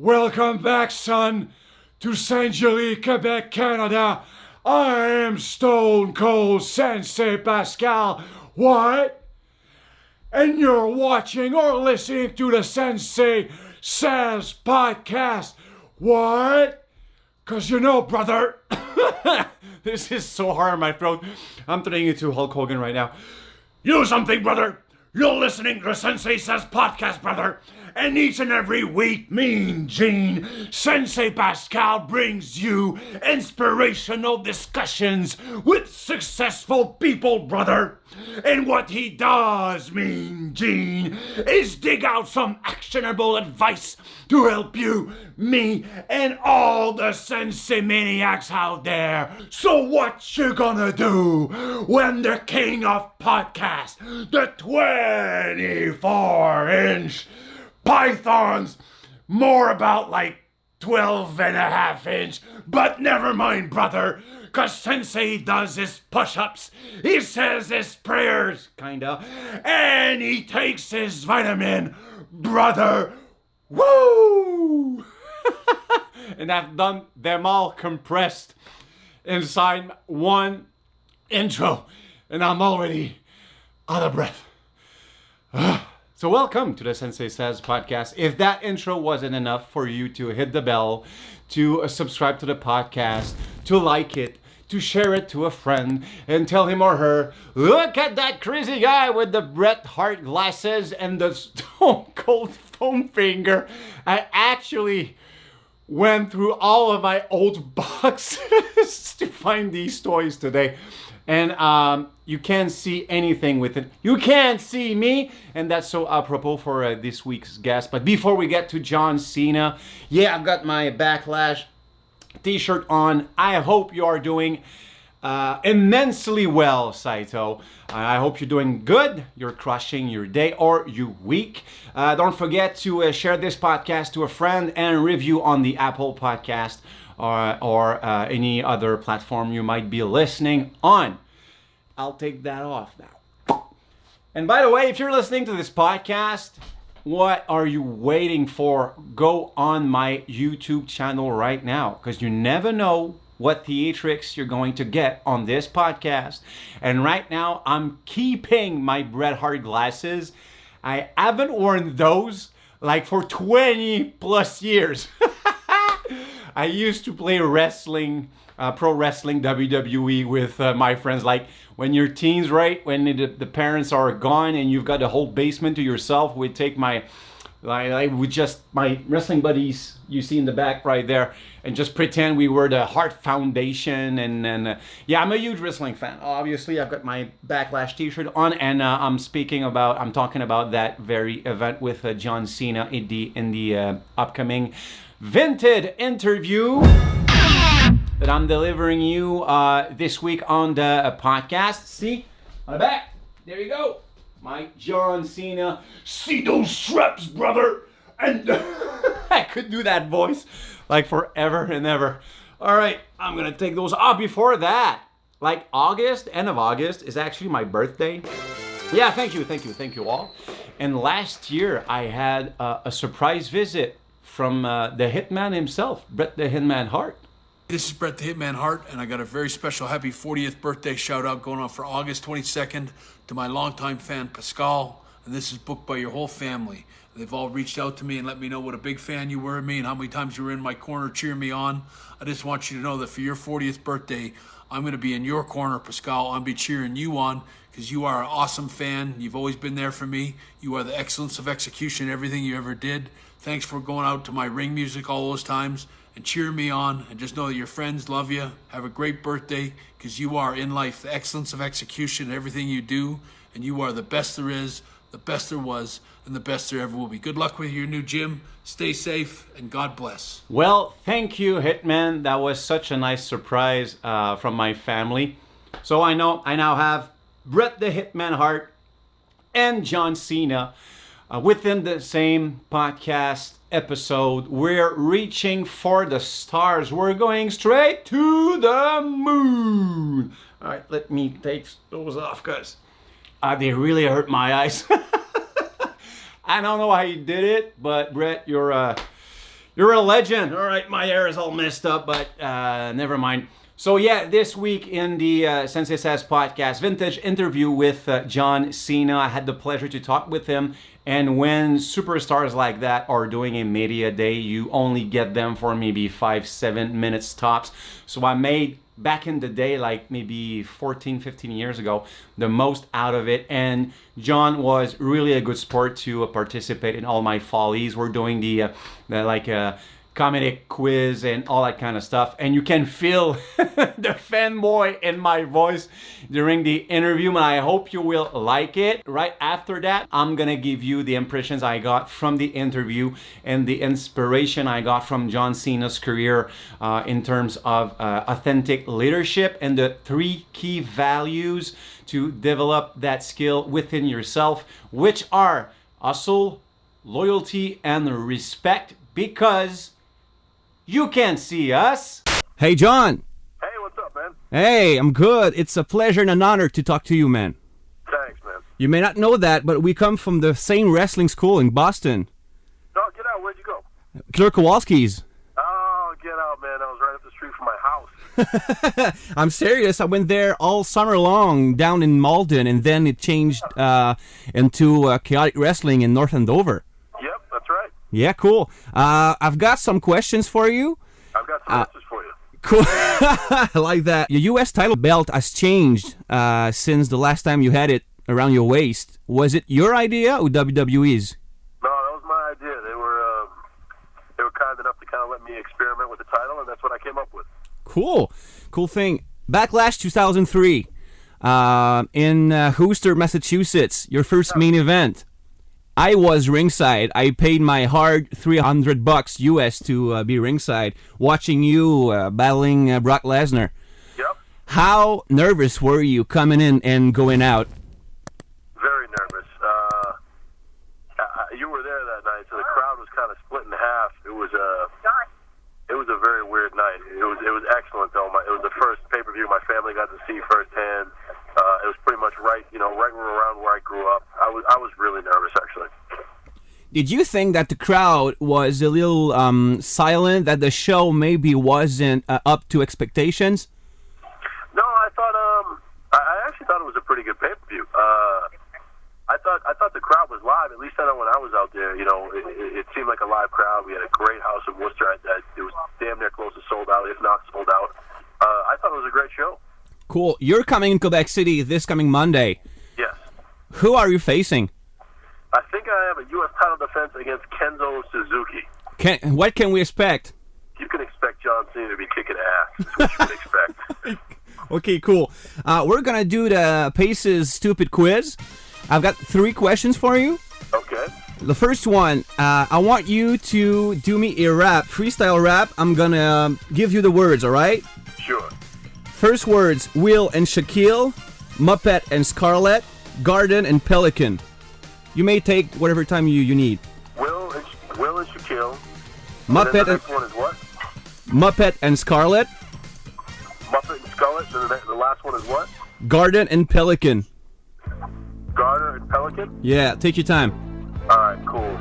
Welcome back, son, to Saint-Julie, Quebec, Canada. I am Stone Cold Sensei Pascal. What? And you're watching or listening to the Sensei Says podcast. What? Cause you know, brother, this is so hard in my throat. I'm turning into Hulk Hogan right now. You know something, brother? You're listening to the Sensei Says podcast, brother. And each and every week, Mean Gene, Sensei Pascal brings you inspirational discussions with successful people, brother. And what he does, Mean Gene, is dig out some actionable advice to help you, me, and all the Sensei maniacs out there. So what you gonna do when the king of podcasts, the 24-inch pythons, more about like 12 and a half inch, but never mind, brother, cause Sensei does his push-ups, he says his prayers, kinda, and he takes his vitamin, brother. Woo! And I've done them all compressed inside one intro, and I'm already out of breath. So welcome to the Sensei Says podcast. If that intro wasn't enough for you to hit the bell, to subscribe to the podcast, to like it, to share it to a friend, and tell him or her, look at that crazy guy with the Bret Hart glasses and the Stone Cold foam finger. I actually went through all of my old boxes to find these toys today. And you can't see anything with it. You can't see me. And that's so apropos for this week's guest. But before we get to John Cena, yeah, I've got my Backlash t-shirt on. I hope you are doing immensely well, Saito. I hope you're doing good. You're crushing your day or your week. Don't forget to share this podcast to a friend and review on the Apple Podcast or any other platform you might be listening on. I'll take that off now. And by the way, if you're listening to this podcast, what are you waiting for? Go on my YouTube channel right now, because you never know what theatrics you're going to get on this podcast. And right now, I'm keeping my Bret Hart glasses. I haven't worn those like for 20 plus years. I used to play wrestling, pro wrestling, WWE with my friends. Like when you're teens, right? When the parents are gone and you've got the whole basement to yourself, we'd take my wrestling buddies you see in the back right there and just pretend we were the Hart Foundation. And yeah, I'm a huge wrestling fan. Obviously, I've got my Backlash t-shirt on, and I'm talking about that very event with John Cena in the upcoming Vinted interview that I'm delivering you this week on the podcast. See, on the back, there you go, my John Cena. See those straps, brother? And I could do that voice like forever and ever. All right, I'm gonna take those off. Before that, like end of August is actually my birthday. Yeah, thank you all. And last year I had a surprise visit from the Hitman himself, Bret the Hitman Hart. This is Bret the Hitman Hart, and I got a very special happy 40th birthday shout out going on for August 22nd to my longtime fan Pascal, and this is booked by your whole family. They've all reached out to me and let me know what a big fan you were of me and how many times you were in my corner cheering me on. I just want you to know that for your 40th birthday, I'm going to be in your corner, Pascal. I'll be cheering you on because you are an awesome fan. You've always been there for me. You are the excellence of execution in everything you ever did. Thanks for going out to my ring music all those times and cheering me on. And just know that your friends love you. Have a great birthday, because you are in life the excellence of execution in everything you do. And you are the best there is, the best there was, and the best there ever will be. Good luck with your new gym. Stay safe, and God bless. Well, thank you, Hitman. That was such a nice surprise from my family. So I now have Bret the Hitman Hart and John Cena within the same podcast episode. We're reaching for the stars. We're going straight to the moon. All right, let me take those off, because they really hurt my eyes. I don't know how you did it, but Bret, you're You're a legend. All right, my hair is all messed up, but never mind. So yeah, this week in the Sensei Says podcast, vintage interview with John Cena. I had the pleasure to talk with him. And when superstars like that are doing a media day, you only get them for maybe 5-7 minutes tops. So I made, back in the day, like maybe 14-15 years ago, the most out of it. And John was really a good sport to participate in all my follies. We're doing the comedic quiz and all that kind of stuff, and you can feel the fanboy in my voice during the interview, and I hope you will like it. Right after that, I'm gonna give you the impressions I got from the interview and the inspiration I got from John Cena's career in terms of authentic leadership and the 3 key values to develop that skill within yourself, which are hustle, loyalty, and respect, because you can't see us. Hey, John. Hey, what's up, man? Hey, I'm good. It's a pleasure and an honor to talk to you, man. Thanks, man. You may not know that, but we come from the same wrestling school in Boston. Oh, get out. Where'd you go? Clark Kowalski's. Oh, get out, man. I was right up the street from my house. I'm serious. I went there all summer long down in Malden, and then it changed into chaotic wrestling in North Andover. Yep, that's right. Yeah, cool. I've got some questions for you. I've got some answers for you. Cool. I like that. Your U.S. title belt has changed since the last time you had it around your waist. Was it your idea or WWE's? No, that was my idea. They were kind enough to kind of let me experiment with the title, and that's what I came up with. Cool. Cool thing. Backlash 2003 in Worcester, Massachusetts, your first main event. I was ringside. I paid my hard $300 US to be ringside, watching you battling Brock Lesnar. Yep. How nervous were you coming in and going out? Very nervous. You were there that night, so the crowd was kind of split in half. It was a very weird night. It was excellent though. It was the first pay-per-view my family got to see firsthand. It was pretty much right around where I grew up. I was really nervous, actually. Did you think that the crowd was a little silent, that the show maybe wasn't up to expectations? No, I actually thought it was a pretty good pay-per-view. I thought the crowd was live. At least I know when I was out there, it seemed like a live crowd. We had a great house in Worcester. It was damn near close to sold out, if not sold out. I thought it was a great show. Cool. You're coming in Quebec City this coming Monday. Yes. Who are you facing? I think I have a U.S. title defense against Kenzo Suzuki. What can we expect? You can expect John Cena to be kicking ass. That's what you would expect. Okay, cool. We're going to do the Paces Stupid Quiz. I've got 3 questions for you. Okay. The first one, I want you to do me a rap, freestyle rap. I'm going to give you the words, all right? Sure. First words, Will and Shaquille, Muppet and Scarlett, Garden and Pelican. You may take whatever time you need. Will and Shaquille. Muppet and the next one is what? Muppet and Scarlett. Muppet and Scarlett. The last one is what? Garden and Pelican. Garter and Pelican? Yeah, take your time. Alright, cool.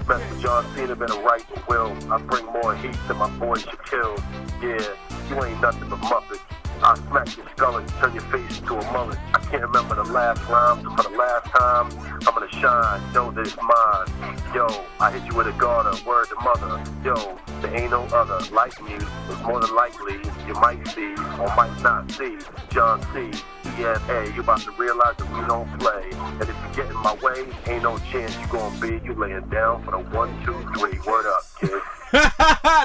Mess with John Cena, better right than Will. I bring more heat to my boy Shaquille. Yeah, you ain't nothing but Muppet. I smack your skull and turn your face into a mullet. I can't remember the last rhyme, so for the last time, I'm gonna shine. Know that it's mine. Yo, I hit you with a garter, word to mother. Yo, there ain't no other like me. It's more than likely you might see or might not see John C. ENA. You about to realize that we don't play. And if you get in my way, ain't no chance you gonna be. You laying down for the 1, 2, 3. Word up, kid.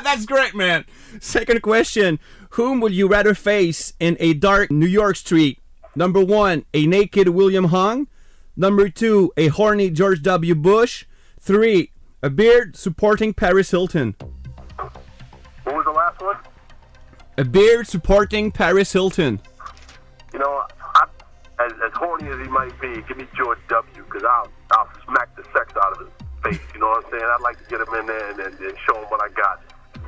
That's great, man. Second question. Whom would you rather face in a dark New York street? Number 1, a naked William Hung. Number 2, a horny George W. Bush. 3, a beard supporting Paris Hilton. What was the last one? A beard supporting Paris Hilton. You know, as horny as he might be, give me George W. because I'll smack the sex out of his face. You know what I'm saying? I'd like to get him in there and show him what I got.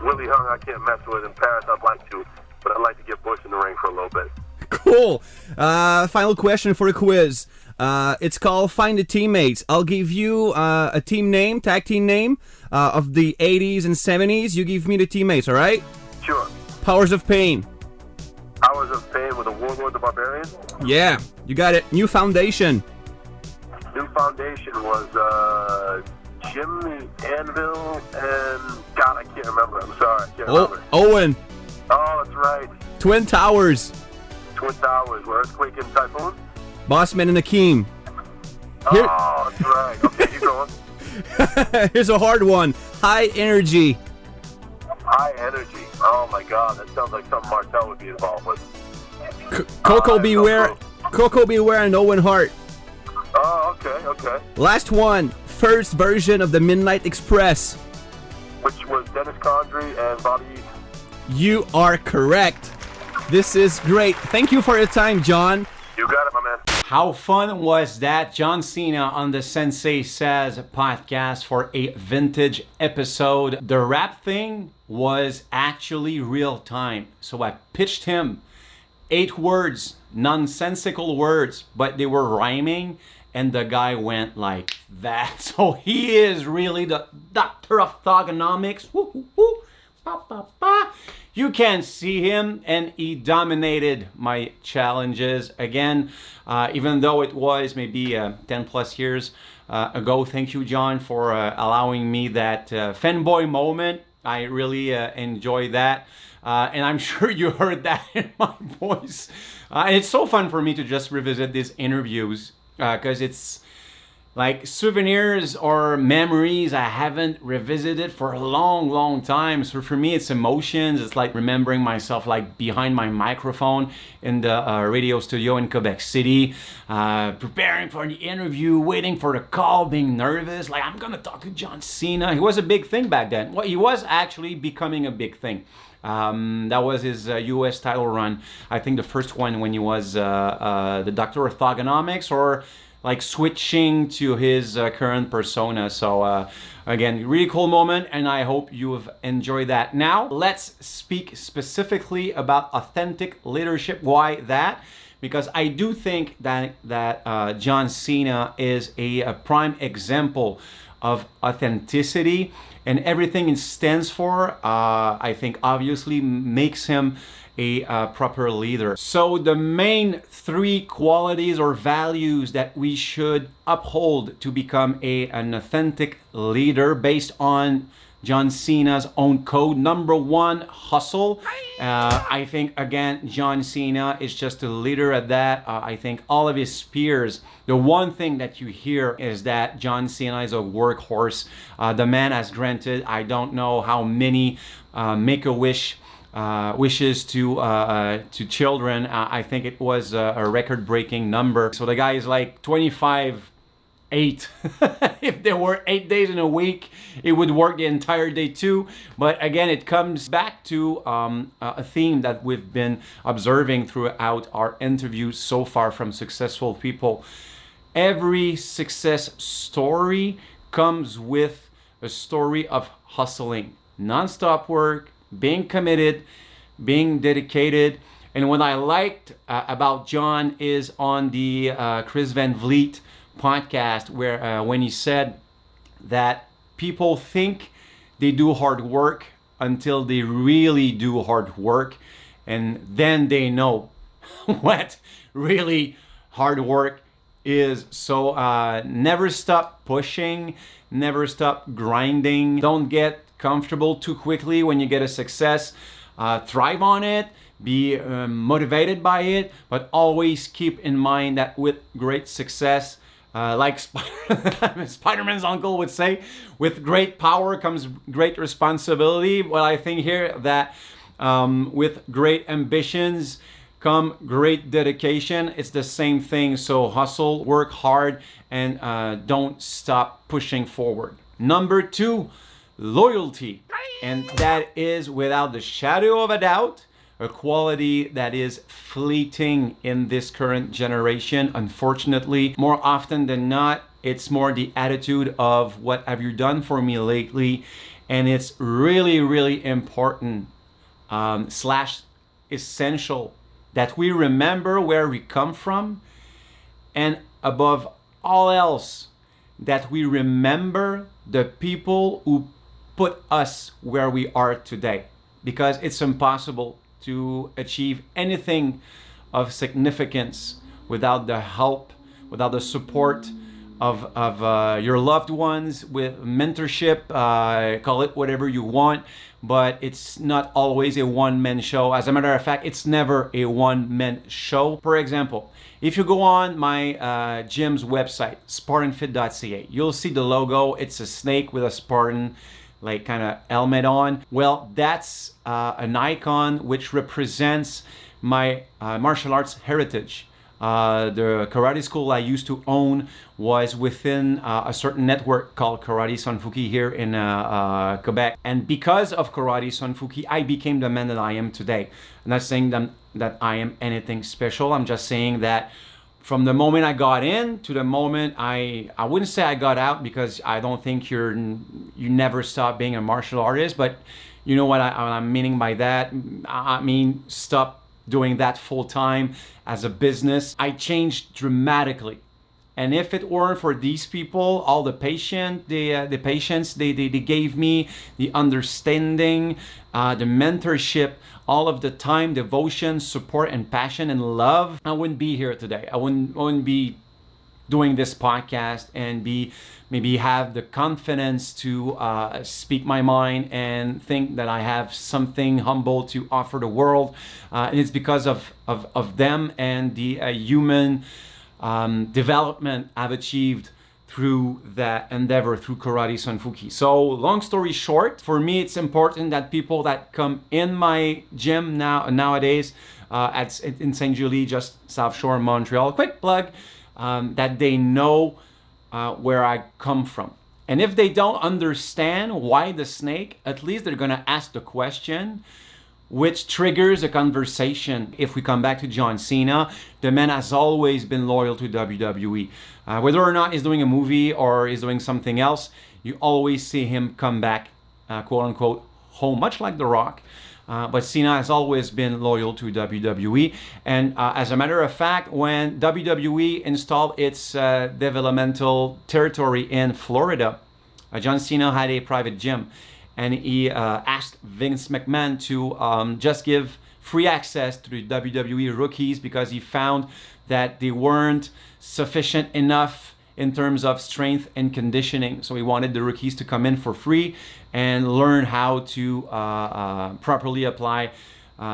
Willie Hung, I can't mess with. In Paris, I'd like to, but I'd like to get Bush in the ring for a little bit. Cool. Final question for the quiz. It's called Find the Teammates. I'll give you a team name, tag team name of the 80s and 70s. You give me the teammates, all right? Sure. Powers of Pain. Powers of Pain with a Warlord the Barbarian? Yeah, you got it. New Foundation. New Foundation was Jimmy Anvil and... God, I can't remember. I'm sorry. I can't remember. Owen. Oh, that's right. Twin Towers. Twin Towers, where Earthquake and Typhoon? Bossman and Akeem. Oh, that's right. Okay, keep going. Here's a hard one. High Energy. High Energy. Oh, my God. That sounds like something Martel would be involved with. Coco Beware. Coco Beware and Owen Hart. Oh, okay. Last one. First version of the Midnight Express. Which was Dennis Condrey and Bobby East. You are correct. This is great. Thank you for your time, John. You got it, my man. How fun was that? John Cena on the Sensei Says podcast for a vintage episode. The rap thing was actually real time. So I pitched him 8 words, nonsensical words, but they were rhyming. And the guy went like that. So he is really the Doctor of Thuganomics. Woo, woo, woo. Ba, ba, ba. You can see him, and he dominated my challenges again, even though it was maybe 10 plus years ago. Thank you, John, for allowing me that fanboy moment. I really enjoy that. And I'm sure you heard that in my voice. And it's so fun for me to just revisit these interviews because it's like souvenirs or memories I haven't revisited for a long time. So for me, it's emotions. It's like remembering myself like behind my microphone in the radio studio in Quebec City, preparing for the interview, waiting for the call, being nervous. Like, I'm gonna talk to John Cena. He was a big thing back then. Well, he was actually becoming a big thing. That was his US title run. I think the first one when he was the Doctor of Thuganomics, or like switching to his current persona. So again, really cool moment, and I hope you have enjoyed that. Now let's speak specifically about authentic leadership. Why that? Because I do think that John Cena is a prime example of authenticity, and everything it stands for, I think obviously makes him a proper leader. So the main 3 qualities or values that we should uphold to become an authentic leader based on John Cena's own code. Number 1, hustle. I think, again, John Cena is just a leader at that. I think all of his peers, the one thing that you hear is that John Cena is a workhorse. The man has granted, I don't know how many Make-A-Wish wishes to children. I think it was a record-breaking number. So the guy is like 25-8. If there were 8 days in a week, it would work the entire day too. But again, it comes back to a theme that we've been observing throughout our interviews so far from successful people. Every success story comes with a story of hustling, non-stop work, being committed, being dedicated. And what I liked about John is on the Chris Van Vliet podcast, where when he said that people think they do hard work until they really do hard work, and then they know what really hard work is. So never stop pushing, never stop grinding. Don't get comfortable too quickly when you get a success. Thrive on it, be motivated by it, but always keep in mind that with great success, like Spider-Man's uncle would say, with great power comes great responsibility. Well, I think here that with great ambitions come great dedication. It's the same thing. So hustle, work hard, and don't stop pushing forward. Number 2, loyalty. And that is, without the shadow of a doubt, a quality that is fleeting in this current generation. Unfortunately, more often than not, it's more the attitude of what have you done for me lately? And it's really important / essential that we remember where we come from and above all else that we remember the people who put us where we are today, because it's impossible to achieve anything of significance without the help, without the support of your loved ones, with mentorship, call it whatever you want, but it's not always a one-man show. As a matter of fact, it's never a one-man show. For example, if you go on my gym's website, spartanfit.ca, you'll see the logo. It's a snake with a Spartan like kind of helmet on. Well, that's an icon which represents my martial arts heritage. The karate school I used to own was within a certain network called Karate Sanfuki here in Quebec. And because of Karate Sanfuki, I became the man that I am today. I'm not saying that I am anything special. I'm just saying that from the moment I got in to the moment I wouldn't say I got out, because I don't think you never stop being a martial artist, but you know what I'm meaning by that. I mean, stop doing that full time as a business. I changed dramatically. And if it weren't for these people, all the patience they gave me, the understanding, the mentorship, all of the time, devotion, support, and passion and love, I wouldn't be here today. I wouldn't be doing this podcast and maybe have the confidence to speak my mind and think that I have something humble to offer the world. And it's because of them and the human development I've achieved through that endeavor, through Karate Sanfuki. So long story short, for me, it's important that people that come in my gym nowadays in St. Julie, just South Shore, Montreal, quick plug, that they know where I come from. And if they don't understand why the snake, at least they're gonna ask the question, which triggers a conversation. If we come back to John Cena, the man has always been loyal to WWE. Whether or not he's doing a movie or he's doing something else, you always see him come back, quote unquote, home, much like The Rock. But Cena has always been loyal to WWE. And as a matter of fact, when WWE installed its developmental territory in Florida, John Cena had a private gym. And he asked Vince McMahon to just give free access to the WWE rookies, because he found that they weren't sufficient enough in terms of strength and conditioning. So he wanted the rookies to come in for free and learn how to properly apply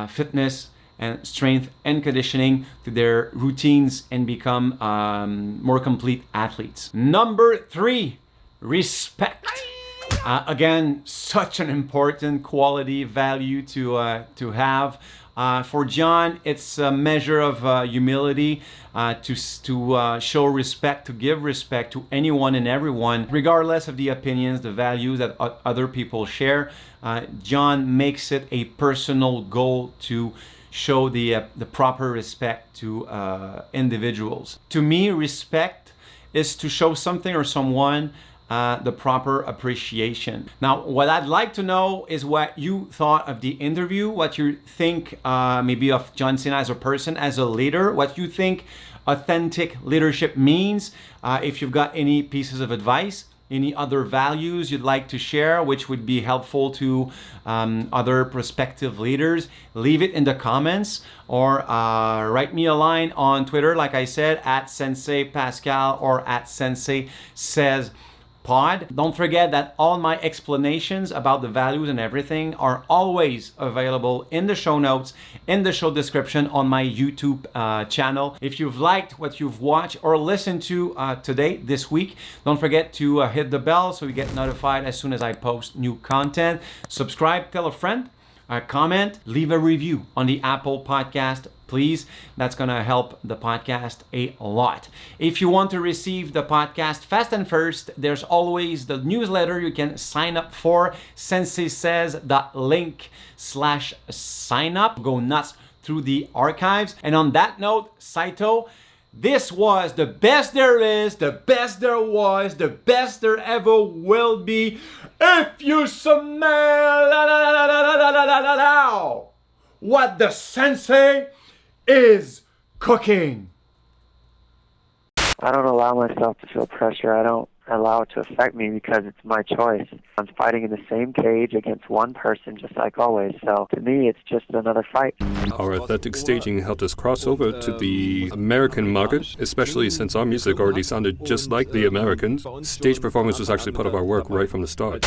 fitness and strength and conditioning to their routines and become more complete athletes. Number 3, respect. Again, such an important quality, value to have. For John, it's a measure of humility to show respect, to give respect to anyone and everyone, regardless of the opinions, the values that other people share. John makes it a personal goal to show the proper respect to individuals. To me, respect is to show something or someone the proper appreciation. Now, what I'd like to know is what you thought of the interview, what you think maybe of John Cena as a person, as a leader, what you think authentic leadership means. If you've got any pieces of advice, any other values you'd like to share, which would be helpful to other prospective leaders, leave it in the comments, or write me a line on Twitter, like I said, at Sensei Pascal or at Sensei Says Pod. Don't forget that all my explanations about the values and everything are always available in the show notes, in the show description on my YouTube channel. If you've liked what you've watched or listened to today, this week, don't forget to hit the bell so you get notified as soon as I post new content. Subscribe, tell a friend, comment, leave a review on the Apple Podcast, please. That's gonna help the podcast a lot. If you want to receive the podcast fast and first, there's always the newsletter you can sign up for. senseisays.link/sign up. Go nuts through the archives. And on that note, Saito, this was the best there is, the best there was, the best there ever will be. If you smell what the sensei is cooking. I don't allow myself to feel pressure. I don't allow it to affect me because it's my choice. I'm fighting in the same cage against one person just like always. So to me, it's just another fight. Our athletic staging helped us cross over to the American market, especially since our music already sounded just like the Americans. Stage performance was actually part of our work right from the start.